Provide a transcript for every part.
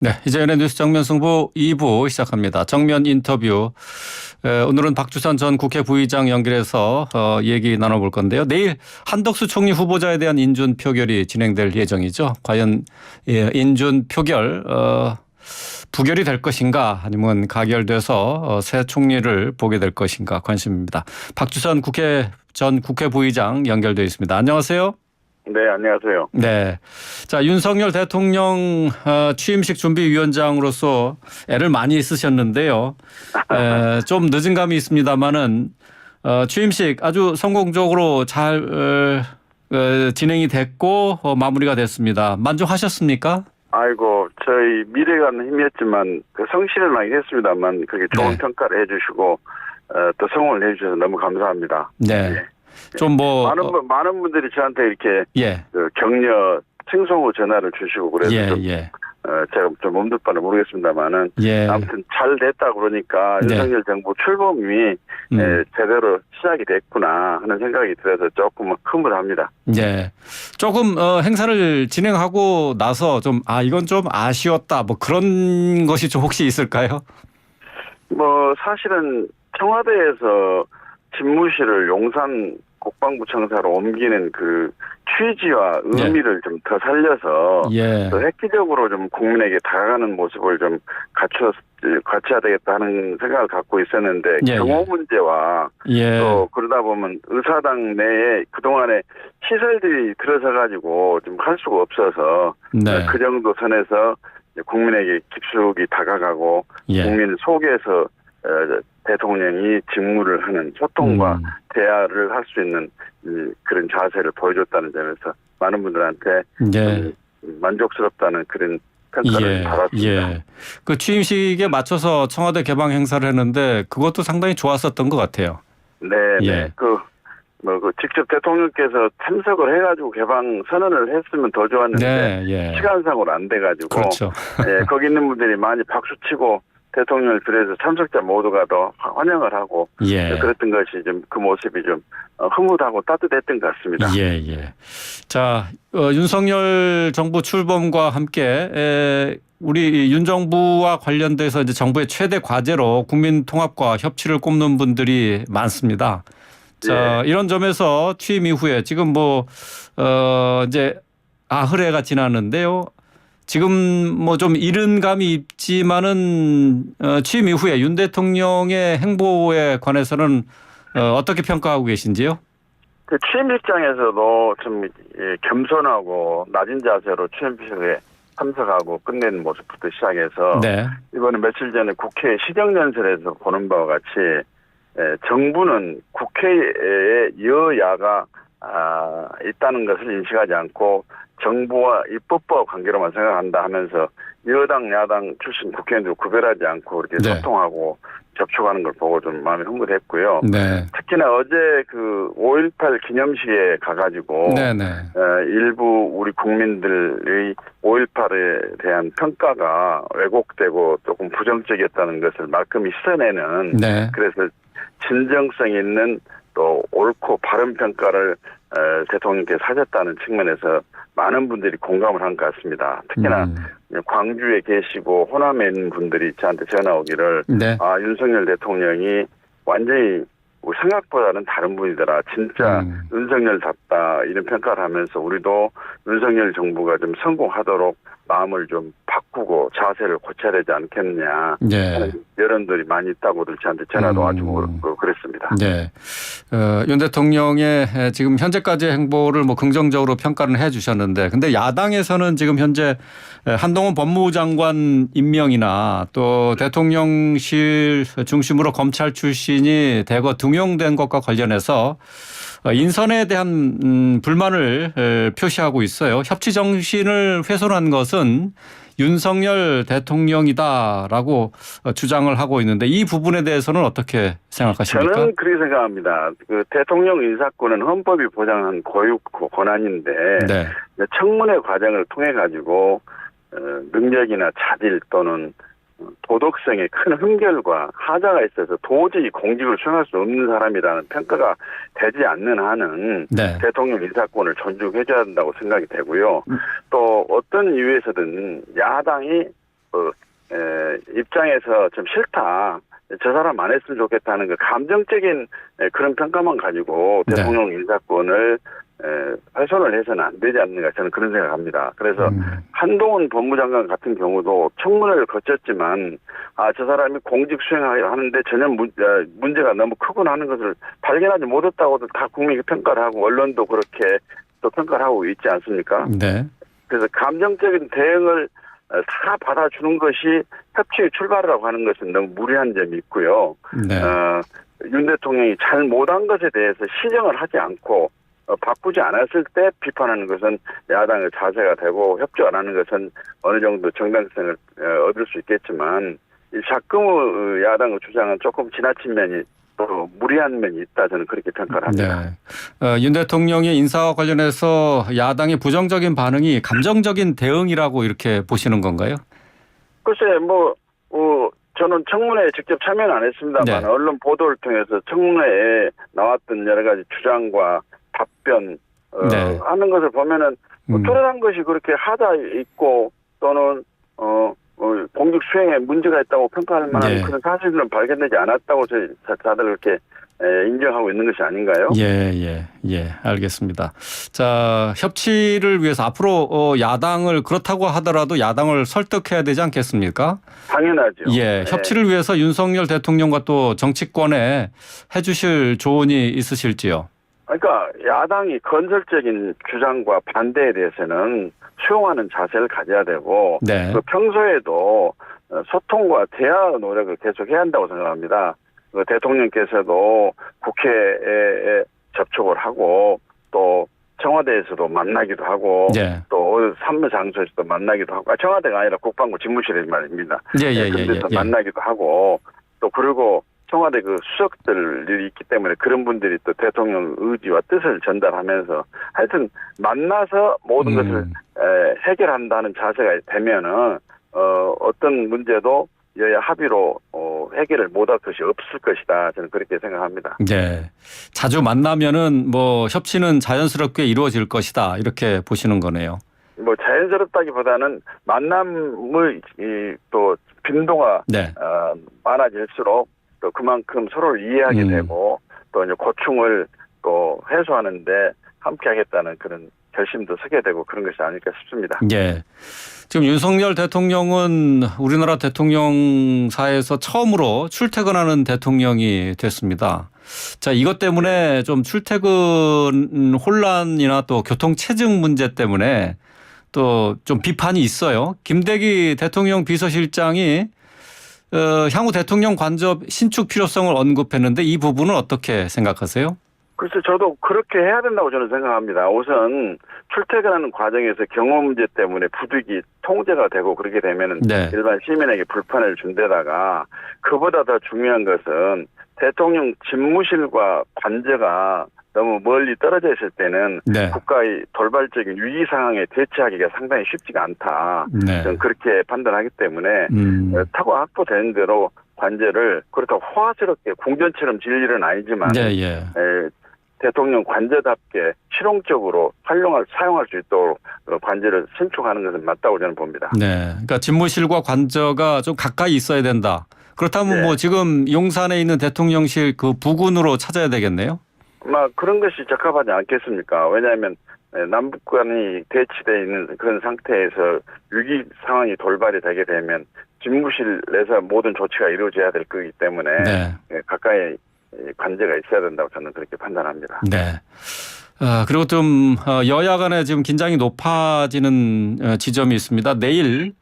네, 이재현의 뉴스 정면 승부 2부 시작합니다. 정면 인터뷰. 오늘은 박주선 전 국회 부의장 연결해서 얘기 나눠볼 건데요. 내일 한덕수 총리 후보자에 대한 인준 표결이 진행될 예정이죠. 과연 인준 표결 부결이 될 것인가 아니면 가결돼서 새 총리를 보게 될 것인가 관심입니다. 박주선 전 국회 부의장 연결되어 있습니다. 안녕하세요. 네, 안녕하세요. 네. 자, 윤석열 대통령 취임식 준비위원장으로서 애를 많이 쓰셨는데요. 좀 늦은 감이 있습니다만은 취임식 아주 성공적으로 잘 진행이 됐고 마무리가 됐습니다. 만족하셨습니까? 아이고, 저희 미래가는 힘이었지만 성실은 하긴 했습니다만 그게 좋은 네. 평가를 해주시고 또 성원을 해주셔서 너무 감사합니다. 네. 예. 좀 뭐 많은 분들이 저한테 이렇게 예. 격려 칭송후 전화를 주시고 그래서 예. 제가 좀 몸둘 바는 모르겠습니다만은 예. 아무튼 잘 됐다 그러니까 네. 윤석열 정부 출범이 제대로 시작이 됐구나 하는 생각이 들어서 조금 흐뭇합니다. 예. 조금 행사를 진행하고 나서 좀 이건 좀 아쉬웠다 뭐 그런 것이 좀 혹시 있을까요? 뭐 사실은 청와대에서 집무실을 용산 국방부청사로 옮기는 그 취지와 의미를 좀 더 살려서 더 획기적으로 좀 국민에게 다가가는 모습을 좀 갖춰야 되겠다 하는 생각을 갖고 있었는데 경호 문제와 또 그러다 보면 의사당 내에 그동안에 시설들이 들어서 가지고 좀 할 수가 없어서 그 정도 선에서 국민에게 깊숙이 다가가고 국민 속에서 대통령이 직무를 하는 소통과 대화를 할 수 있는 그런 자세를 보여줬다는 점에서 많은 분들한테 만족스럽다는 그런 평가를 받았습니다. 그 취임식에 맞춰서 청와대 개방 행사를 했는데 그것도 상당히 좋았었던 것 같아요. 네. 그 직접 대통령께서 참석을 해가지고 개방 선언을 했으면 더 좋았는데 시간상으로 안 돼가지고 그렇죠. 거기 있는 분들이 많이 박수치고 대통령을 비롯해서 참석자 모두가 더 환영을 하고 그랬던 것이 좀 그 모습이 좀 흐뭇하고 따뜻했던 것 같습니다. 자, 윤석열 정부 출범과 함께 우리 윤 정부와 관련돼서 이제 정부의 최대 과제로 국민 통합과 협치를 꼽는 분들이 많습니다. 자, 이런 점에서 취임 이후에 지금 이제 나흘해가 지났는데요. 지금 좀 이른 감이 있지만은 취임 이후에 윤 대통령의 행보에 관해서는 어떻게 평가하고 계신지요? 그 취임식장에서도 좀 겸손하고 낮은 자세로 취임식에 참석하고 끝내는 모습부터 시작해서 이번에 며칠 전에 국회 시정연설에서 보는 바와 같이 정부는 국회에 여야가 있다는 것을 인식하지 않고 정부와 입법부와 관계로만 생각한다 하면서 여당 야당 출신 국회의원들 구별하지 않고 이렇게 소통하고 접촉하는 걸 보고 좀 마음이 흐뭇했고요. 특히나 어제 그 5.18 기념식에 가가지고 일부 우리 국민들의 5.18에 대한 평가가 왜곡되고 조금 부정적이었다는 것을 말끔히 씻어내는 그래서 진정성 있는 또 옳고 바른 평가를 대통령께서 하셨다는 측면에서 많은 분들이 공감을 한 것 같습니다. 특히나 광주에 계시고 호남에 있는 분들이 저한테 전화 오기를 윤석열 대통령이 완전히 생각보다는 다른 분이더라. 진짜 윤석열답다 이런 평가를 하면서 우리도 윤석열 정부가 좀 성공하도록 마음을 좀 바꾸고 자세를 고쳐야 되지 않겠느냐 하는 여론들이 많이 있다고들 저한테 전화도 와주고 그랬습니다. 윤 대통령의 지금 현재까지의 행보를 긍정적으로 평가를 해 주셨는데 근데 야당에서는 지금 현재 한동훈 법무부 장관 임명이나 또 대통령실 중심으로 검찰 출신이 대거 등용된 것과 관련해서 인선에 대한 불만을 표시하고 있어요. 협치 정신을 훼손한 것은 윤석열 대통령이다라고 주장을 하고 있는데 이 부분에 대해서는 어떻게 생각하십니까? 저는 그렇게 생각합니다. 그 대통령 인사권은 헌법이 보장한 고유 권한인데 청문회 과정을 통해 가지고 능력이나 자질 또는 도덕성에 큰 흠결과 하자가 있어서 도저히 공직을 수행할 수 없는 사람이라는 평가가 되지 않는 한은 대통령 인사권을 존중해줘야 한다고 생각이 되고요. 또 어떤 이유에서든 야당이 입장에서 좀 싫다. 저 사람 안 했으면 좋겠다는 그 감정적인 그런 평가만 가지고 네. 대통령 인사권을 훼손을 해서는 안 되지 않는가 저는 그런 생각합니다. 그래서 한동훈 법무장관 같은 경우도 청문회를 거쳤지만 저 사람이 공직 수행하는데 전혀 문제가 너무 크구나 하는 것을 발견하지 못했다고도 다 국민이 평가를 하고 언론도 그렇게 또 평가를 하고 있지 않습니까? 네. 그래서 감정적인 대응을 다 받아주는 것이 협치의 출발이라고 하는 것은 너무 무리한 점이 있고요. 네. 윤 대통령이 잘 못한 것에 대해서 시정을 하지 않고 바꾸지 않았을 때 비판하는 것은 야당의 자세가 되고 협조 안 하는 것은 어느 정도 정당성을 얻을 수 있겠지만 이 자금의 야당의 주장은 조금 지나친 면이 또 무리한 면이 있다 저는 그렇게 평가를 합니다. 네. 윤 대통령의 인사와 관련해서 야당의 부정적인 반응이 감정적인 대응이라고 이렇게 보시는 건가요? 글쎄 저는 청문회에 직접 참여는 안 했습니다만 네. 언론 보도를 통해서 청문회에 나왔던 여러 가지 주장과 답변 네. 하는 것을 보면은 뚜렷한 것이 그렇게 하자 있고 또는 공직 수행에 문제가 있다고 평가할 만한 네. 그런 사실은 발견되지 않았다고 다들 그렇게 인정하고 있는 것이 아닌가요? 예, 알겠습니다. 자, 협치를 위해서 앞으로 야당을 그렇다고 하더라도 야당을 설득해야 되지 않겠습니까? 당연하죠. 예, 협치를 위해서 윤석열 대통령과 또 정치권에 해주실 조언이 있으실지요? 그러니까 야당이 건설적인 주장과 반대에 대해서는 수용하는 자세를 가져야 되고 네. 평소에도 소통과 대화 노력을 계속해야 한다고 생각합니다. 대통령께서도 국회에 접촉을 하고 또 청와대에서도 만나기도 하고 네. 또 산무장소에서도 만나기도 하고 청와대가 아니라 국방부 집무실에 말입니다. 그런데서 만나기도 하고 또 그리고 청와대 그 수석들이 있기 때문에 그런 분들이 또 대통령 의지와 뜻을 전달하면서 하여튼 만나서 모든 것을 해결한다는 자세가 되면은 어떤 문제도 여야 합의로 해결을 못할 것이 없을 것이다. 저는 그렇게 생각합니다. 네. 자주 만나면은 협치는 자연스럽게 이루어질 것이다. 이렇게 보시는 거네요. 자연스럽다기보다는 만남의 또 빈도가 네. 많아질수록 또 그만큼 서로를 이해하게 되고 또 이제 고충을 또 해소하는데 함께하겠다는 그런 결심도 서게 되고 그런 것이 아닐까 싶습니다. 예. 지금 윤석열 대통령은 우리나라 대통령사에서 처음으로 출퇴근하는 대통령이 됐습니다. 자, 이것 때문에 좀 출퇴근 혼란이나 또 교통 체증 문제 때문에 또 좀 비판이 있어요. 김대기 대통령 비서실장이 향후 대통령 관저 신축 필요성을 언급했는데 이 부분은 어떻게 생각하세요? 글쎄 저도 그렇게 해야 된다고 저는 생각합니다. 우선 출퇴근하는 과정에서 경호 문제 때문에 부득이 통제가 되고 그렇게 되면은 네. 일반 시민에게 불편을 준 데다가 그보다 더 중요한 것은 대통령 집무실과 관저가 너무 멀리 떨어져 있을 때는 네. 국가의 돌발적인 위기 상황에 대처하기가 상당히 쉽지가 않다. 네. 저는 그렇게 판단하기 때문에 타고 확보된 대로 관저를 그렇다고 호화스럽게 궁전처럼 지을 일은 아니지만 네, 대통령 관저답게 실용적으로 사용할 수 있도록 관저를 신축하는 것은 맞다고 저는 봅니다. 네. 그러니까 집무실과 관저가 좀 가까이 있어야 된다. 그렇다면 네. 지금 용산에 있는 대통령실 그 부근으로 찾아야 되겠네요. 그런 것이 적합하지 않겠습니까? 왜냐하면 남북 간이 대치되어 있는 그런 상태에서 위기 상황이 돌발이 되게 되면 집무실에서 모든 조치가 이루어져야 될 거기 때문에 네. 가까이 관제가 있어야 된다고 저는 그렇게 판단합니다. 네. 그리고 좀 여야 간에 지금 긴장이 높아지는 지점이 있습니다. 내일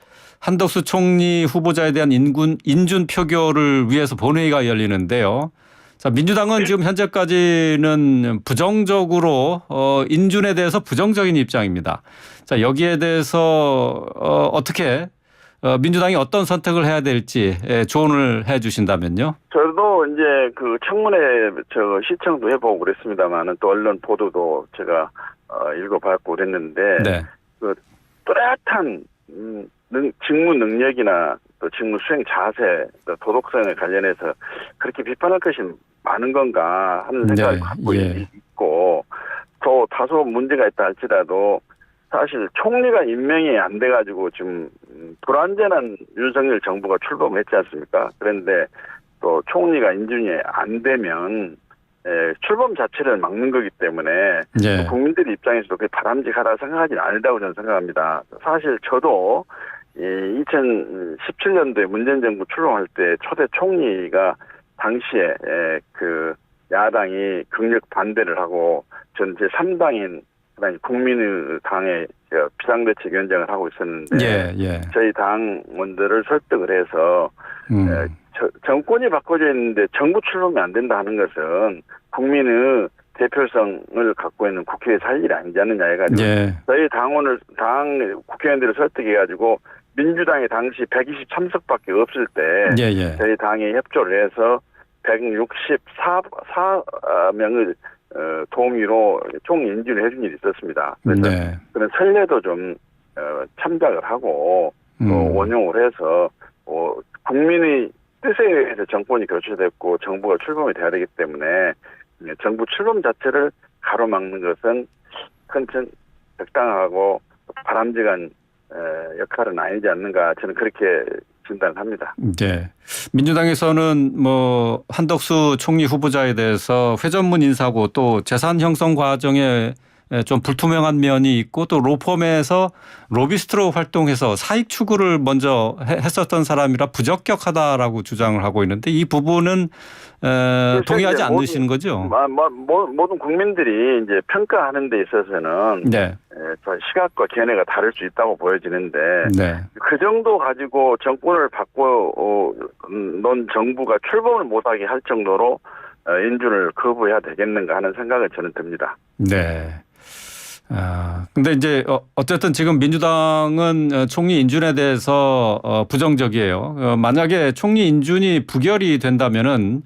한덕수 총리 후보자에 대한 인준 표결을 위해서 본회의가 열리는데요. 자, 민주당은 지금 현재까지는 부정적으로 인준에 대해서 부정적인 입장입니다. 자, 여기에 대해서 어떻게 민주당이 어떤 선택을 해야 될지 조언을 해 주신다면요. 저도 이제 그 청문회 시청도 해보고 그랬습니다만은 또 언론 보도도 제가 읽어봤고 그랬는데 네. 그 뚜렷한 직무 능력이나 또 직무 수행 자세, 또 도덕성에 관련해서 그렇게 비판할 것이 많은 건가 하는 생각을 갖고 있고 또 다소 문제가 있다 할지라도 사실 총리가 임명이 안 돼가지고 지금 불완전한 윤석열 정부가 출범했지 않습니까? 그런데 또 총리가 인준이 안 되면 출범 자체를 막는 거기 때문에 예. 국민들 입장에서도 그게 바람직하다 생각하지는 않는다고 저는 생각합니다. 사실 저도 2017년도에 문재인 정부 출범할 때 초대 총리가 당시에 그 야당이 극력 반대를 하고 전 제3당인 국민의당의 비상대책위원장을 하고 있었는데 저희 당원들을 설득을 해서 정권이 바꿔져 있는데 정부 출범이 안 된다 하는 것은 국민의 대표성을 갖고 있는 국회에서 할 일이 아니지 않느냐 해가지고 저희 당 국회의원들을 설득해가지고 민주당이 당시 123석밖에 없을 때 저희 당이 협조를 해서 164명을 동의로 총인준을 해준 일이 있었습니다. 그래서 그런 선례도 좀 참작을 하고 또 원용을 해서 국민의 뜻에 의해서 정권이 교체됐고 정부가 출범이 돼야 되기 때문에 정부 출범 자체를 가로막는 것은 큰 적당하고 바람직한 역할은 아니지 않는가 저는 그렇게 진단합니다. 네. 민주당에서는 뭐 한덕수 총리 후보자에 대해서 회전문 인사고 또 재산 형성 과정에 좀 불투명한 면이 있고 또 로펌에서 로비스트로 활동해서 사익 추구를 먼저 했었던 사람이라 부적격하다라고 주장을 하고 있는데 이 부분은 동의하지 않으시는 거죠? 모든 국민들이 이제 평가하는 데 있어서는 시각과 견해가 다를 수 있다고 보여지는데 그 정도 가지고 정권을 바꿔 놓은 정부가 출범을 못하게 할 정도로 인준을 거부해야 되겠는가 하는 생각은 저는 듭니다. 네. 근데 이제 어쨌든 지금 민주당은 총리 인준에 대해서 부정적이에요. 만약에 총리 인준이 부결이 된다면은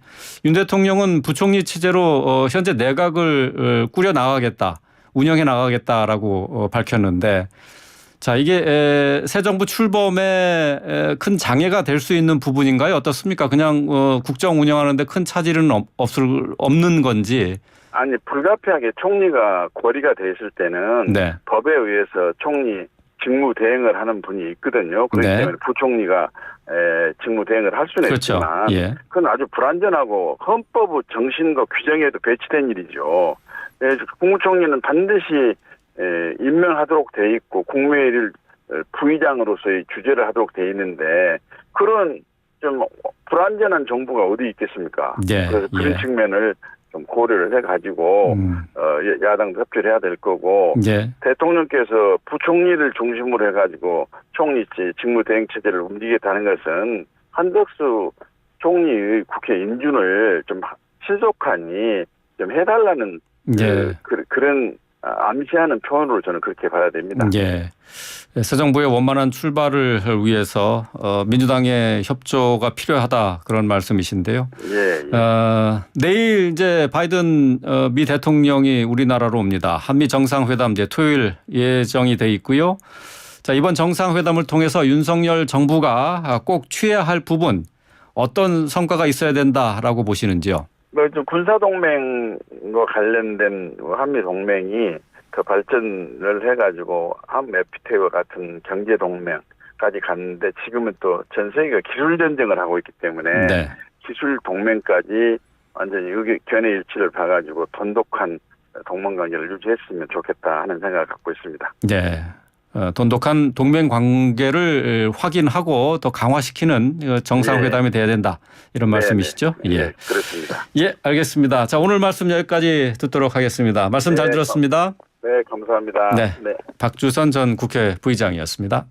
윤 대통령은 부총리 체제로 현재 내각을 꾸려 나가겠다, 운영해 나가겠다라고 밝혔는데 자, 이게 새 정부 출범에 큰 장애가 될 수 있는 부분인가요? 어떻습니까? 그냥 국정 운영하는데 큰 차질은 없는 건지. 아니 불가피하게 총리가 고리가 돼 있을 때는 법에 의해서 총리 직무 대행을 하는 분이 있거든요. 그렇기 때문에 부총리가 직무 대행을 할 수는 있지만 그건 아주 불완전하고 헌법 정신과 규정에도 배치된 일이죠. 국무총리는 반드시 임명하도록 돼 있고 국무회의를 부의장으로서의 주재를 하도록 돼 있는데 그런 좀 불완전한 정부가 어디 있겠습니까? 그래서 그런 측면을 좀 고려를 해가지고 야당도 협조를 해야 될 거고 대통령께서 부총리를 중심으로 해가지고 총리 직무대행 체제를 움직이겠다는 것은 한덕수 총리의 국회 인준을 좀 신속하니 좀 해달라는 그런 암시하는 표현으로 저는 그렇게 봐야 됩니다. 새 정부의 원만한 출발을 위해서 민주당의 협조가 필요하다 그런 말씀이신데요. 내일 이제 바이든 미 대통령이 우리나라로 옵니다. 한미 정상회담 이제 토요일 예정이 돼 있고요. 자, 이번 정상회담을 통해서 윤석열 정부가 꼭 취해야 할 부분 어떤 성과가 있어야 된다라고 보시는지요? 군사동맹과 관련된 한미동맹이 더 발전을 해가지고 한FTA와 같은 경제동맹까지 갔는데 지금은 또 전 세계가 기술전쟁을 하고 있기 때문에 기술동맹까지 완전히 견해 일치를 봐가지고 돈독한 동맹관계를 유지했으면 좋겠다 하는 생각을 갖고 있습니다. 돈독한 동맹 관계를 확인하고 더 강화시키는 정상회담이 돼야 된다. 이런 말씀이시죠? 그렇습니다. 알겠습니다. 자, 오늘 말씀 여기까지 듣도록 하겠습니다. 말씀 잘 들었습니다. 감사합니다. 박주선 전 국회 부의장이었습니다.